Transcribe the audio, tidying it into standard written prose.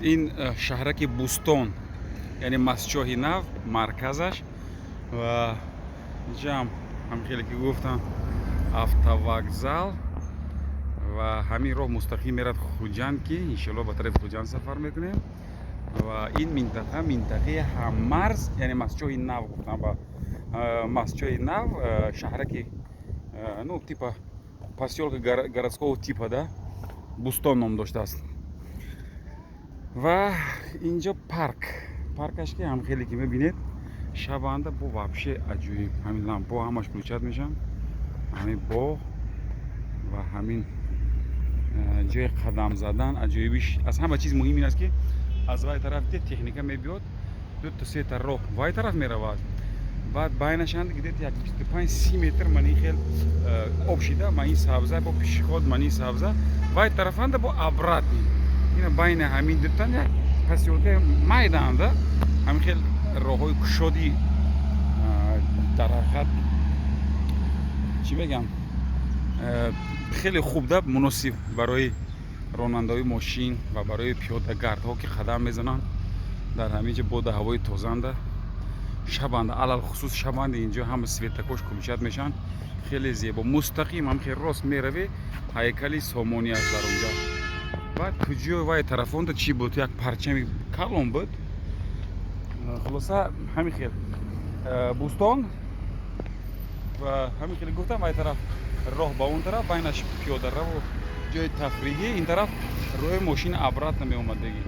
این شهرک بوستون یعنی مسجد نو مرکزش و اینجا هم خیلی که گفتم автовокзал و همین راه مستقیم میرد خوجند که انشالله به طرف خوجند سفر میکنیم و این منطقه هممرز یعنی مسجد نو گفتم با مسجد نو شهرک ну типа поселка городского типа, да, Бустон ном дошта аст. و اینجا پارکش که هم خیلی که میبینید شبانده با вообще عجیب همین لامپا همش روشن میشن همین با و همین جای قدم زدن عجیبیش از همه چیز مهم این است که از وای طرف تکنیکا میبیاد دو تا سه تا راه وای طرف میرود بعد بینش هم دیگه یک 25-30 متر منی خیلی آب شده منی سبزه با پیشخود منی سبزه وای طرف هم با ابرات این بین همین دو تا یک پسیولکه میدان ده همین خیلی راههای کشادی درخت چی بگم خیلی خوب ده مناسب برای رانندگی ماشین و برای پیاده گردها که قدم میزنن در همینجا بود هوای تازه شبانده علل خصوص شبانده اینجا هم سویتکوش کلوشت میشن خیلی زیبا مستقیم هم خیلی راست میروی هیکلی سامونی است در اونجا بعد کجا وای طرفون ده چی بود یک پرچم کلون بود خلاصه همین خیلی بوستان و همین خیلی گفتم وای طرف راه با اون طرف بینش پیاده رو و جای تفریحی این طرف روی ماشین ابرات نمی اومدگی